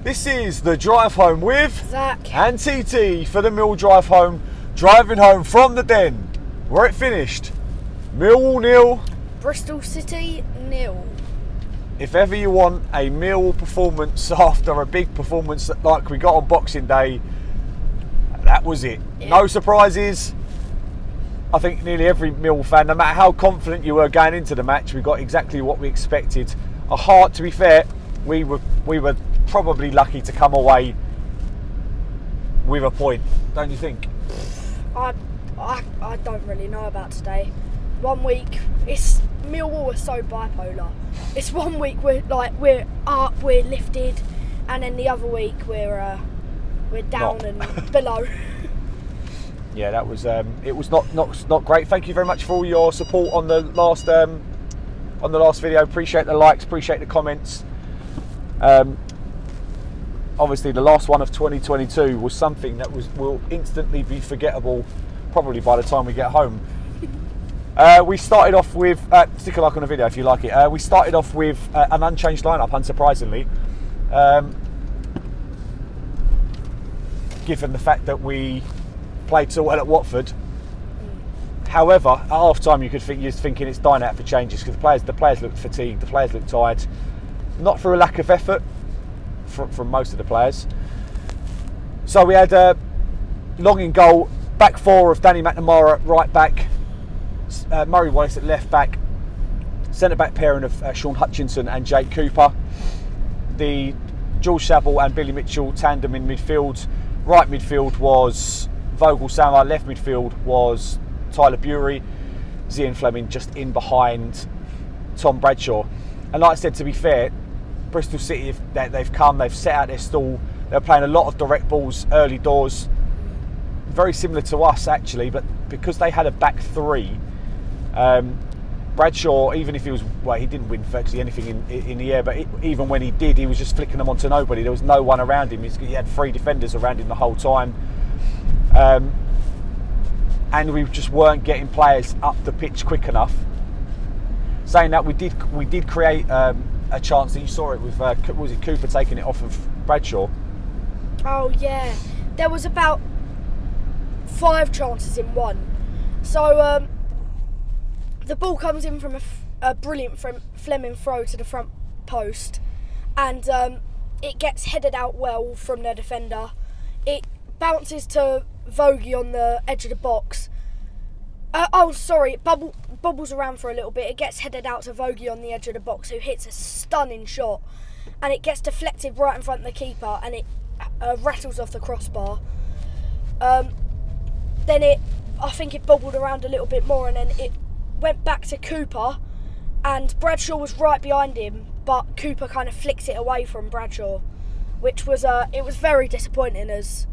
This is the drive home with Zac and TT for the Mill drive home. Driving home from the Den, where it finished. Millwall 0, Bristol City 0. If ever you want a Mill performance after a big performance like we got on Boxing Day, that was it. Yeah. No surprises. I think nearly every Mill fan, no matter how confident you were going into the match, we got exactly what we expected. A heart, to be fair, we were probably lucky to come away with a point, don't you think? I don't really know about today. 1 week, Millwall are so bipolar. It's 1 week we're up, we're lifted, and then the other week we're down and below. Yeah, that was it was not great. Thank you very much for all your support on the last video. Appreciate the likes, appreciate the comments. Obviously, the last one of 2022 was something that will instantly be forgettable, probably by the time we get home. We started off with stick a like on the video if you like it. We started off with an unchanged lineup, unsurprisingly, given the fact that we played so well at Watford. However, at half time you're thinking it's dying out for changes because the players looked fatigued, the players looked tired, not for a lack of effort from most of the players. So we had Long in goal, back four of Danny McNamara at right back, Murray Wallace at left back, centre back pairing of Sean Hutchinson and Jake Cooper, the George Saville and Billy Mitchell tandem in midfield. Right midfield was Vogel Samar, left midfield was Tyler Bury, Zian Fleming just in behind Tom Bradshaw. And like I said, to be fair, Bristol City, they've set out their stall. They're playing a lot of direct balls early doors, very similar to us actually, but because they had a back three, Bradshaw, even if he didn't win virtually anything in the air, but even when he did, he was just flicking them onto nobody. There was no one around him. He had three defenders around him the whole time. And we just weren't getting players up the pitch quick enough. Saying that, we did create a chance that you saw it with was it Cooper taking it off of Bradshaw? Oh yeah, there was about 5 chances in one. So the ball comes in from a brilliant Fleming throw to the front post, and it gets headed out well from their defender. It bounces to Vogie on the edge of the box. It bubbles around for a little bit. It gets headed out to Vogie on the edge of the box, who hits a stunning shot, and it gets deflected right in front of the keeper, and it rattles off the crossbar. Then I think it bobbled around a little bit more, and then it went back to Cooper, and Bradshaw was right behind him, but Cooper kind of flicks it away from Bradshaw, which was it was very disappointing, as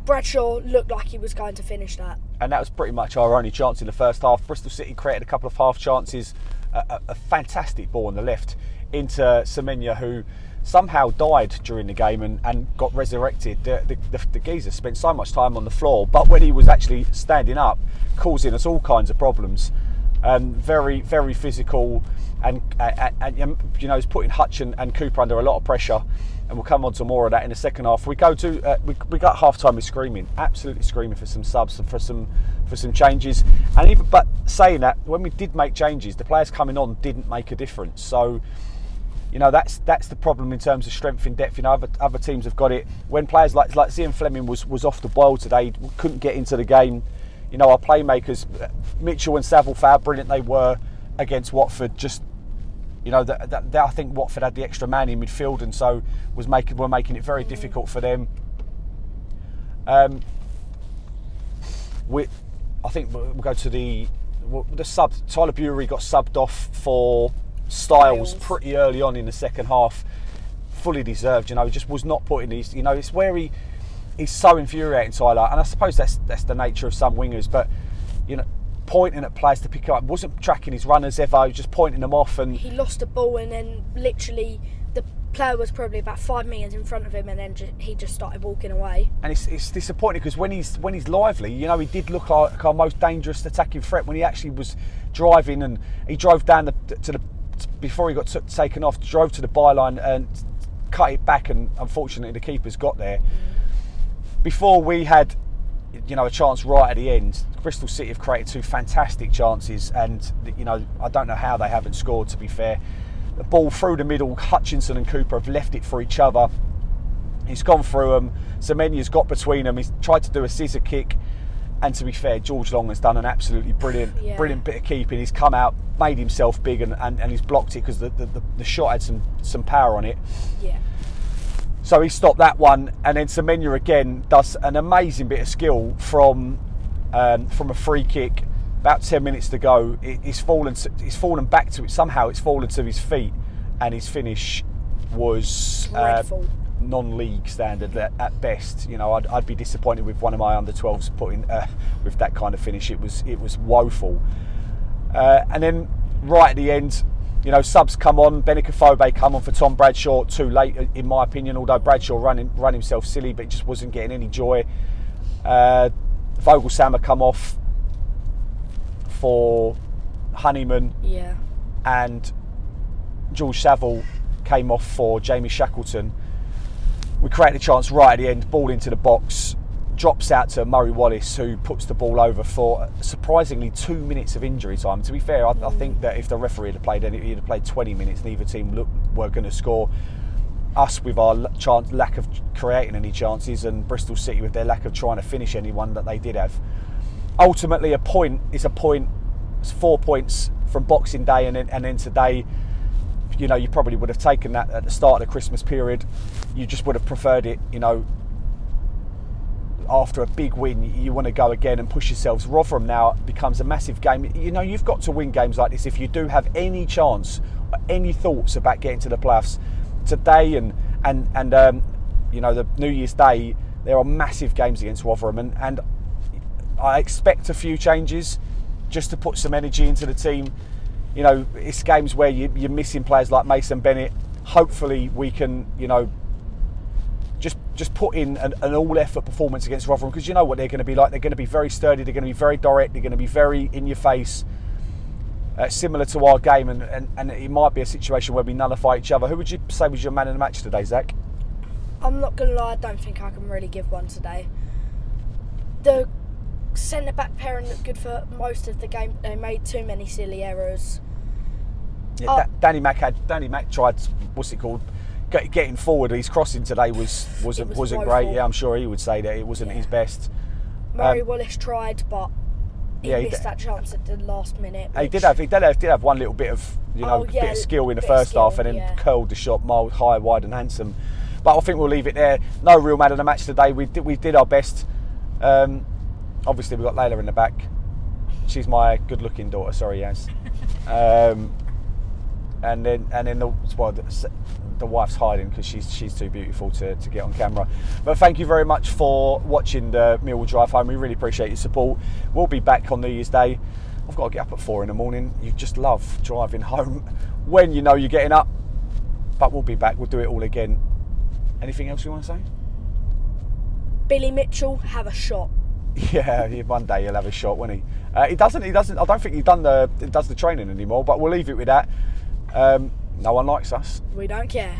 Bradshaw looked like he was going to finish that. And that was pretty much our only chance in the first half. Bristol City created a couple of half chances. A fantastic ball on the left into Semenya, who somehow died during the game and got resurrected. The geezer spent so much time on the floor, but when he was actually standing up, causing us all kinds of problems. Very, very physical, and he's putting Hutch and Cooper under a lot of pressure. And we'll come on to more of that in the second half. We got half time with screaming, absolutely screaming for some subs and for some changes. And but saying that, when we did make changes, the players coming on didn't make a difference. So, that's the problem in terms of strength in depth. Other teams have got it. When players like Zian Fleming was off the boil today, couldn't get into the game. Our playmakers, Mitchell and Saville, how brilliant they were against Watford. Just I think Watford had the extra man in midfield, and so were making it very difficult for them. I think we'll go to the sub. Tyler Bury got subbed off for Styles pretty early on in the second half. Fully deserved. Just was not putting these. It's where he's so infuriating, Tyler, and I suppose that's the nature of some wingers. But pointing at players to pick up, wasn't tracking his runners ever, he was just pointing them off, and he lost the ball, and then literally the player was probably about 5 metres in front of him, and then he just started walking away. And it's disappointing because when he's lively, he did look like our most dangerous attacking threat when he actually was driving, and he drove down before he got taken off, drove to the byline and cut it back, and unfortunately the keeper's got there. Before we had, a chance right at the end, Bristol City have created 2 fantastic chances, and I don't know how they haven't scored, to be fair. The ball through the middle, Hutchinson and Cooper have left it for each other. He's gone through them, Semenya's got between them, he's tried to do a scissor kick, and to be fair, George Long has done an absolutely brilliant bit of keeping. He's come out, made himself big, and he's blocked it because the shot had some power on it. Yeah. So he stopped that one, and then Semenya again does an amazing bit of skill from a free kick. About 10 minutes to go, he's fallen back to it. Somehow it's fallen to his feet, and his finish was non-league standard at best. I'd be disappointed with one of my under-12s putting with that kind of finish. It was woeful. And then right at the end, subs come on. Benikafobe come on for Tom Bradshaw too late, in my opinion. Although Bradshaw run himself silly, but just wasn't getting any joy. Vogelsammer come off for Honeyman. Yeah. And George Saville came off for Jamie Shackleton. We created a chance right at the end, ball into the box, drops out to Murray Wallace, who puts the ball over for surprisingly 2 minutes of injury time. To be fair, I think that if the referee had played he'd have played 20 minutes, neither team were going to score. Us with our lack of creating any chances, and Bristol City with their lack of trying to finish anyone that they did have. Ultimately, a point is a point. It's 4 points from Boxing Day, and then today. You probably would have taken that at the start of the Christmas period. You just would have preferred it, after a big win, you want to go again and push yourselves. Rotherham now becomes a massive game. You've got to win games like this if you do have any chance, any thoughts about getting to the playoffs. Today and the New Year's Day, there are massive games against Rotherham, and I expect a few changes just to put some energy into the team. It's games where you're missing players like Mason Bennett. Hopefully we can, just put in an all-effort performance against Rotherham, because you know what they're going to be like. They're going to be very sturdy, they're going to be very direct, they're going to be very in your face, similar to our game, and it might be a situation where we nullify each other. Who would you say was your man of the match today, Zach? I'm not going to lie, I don't think I can really give one today. The centre-back pairing looked good for most of the game. They made too many silly errors. Yeah, Danny Mack tried, what's it called? Getting forward, his crossing today wasn't great. Yeah, I'm sure he would say that it wasn't his best. Murray Wallace tried, but he missed that chance at the last minute. He did have one little bit of bit of skill in the first half, and then curled the shot miles high, wide, and handsome. But I think we'll leave it there. No real man of the match today. We did our best. Obviously, we've got Layla in the back. She's my good-looking daughter. Sorry, Yaz. And then the wife's hiding because she's too beautiful to get on camera. But thank you very much for watching the Millwall Drive Home. We really appreciate your support. We'll be back on New Year's Day. I've got to get up at 4 a.m. You just love driving home when you know you're getting up. But we'll be back. We'll do it all again. Anything else you want to say? Billy Mitchell, have a shot. Yeah, one day he'll have a shot, won't he? He doesn't. I don't think he does the training anymore. But we'll leave it with that. No one likes us. We don't care.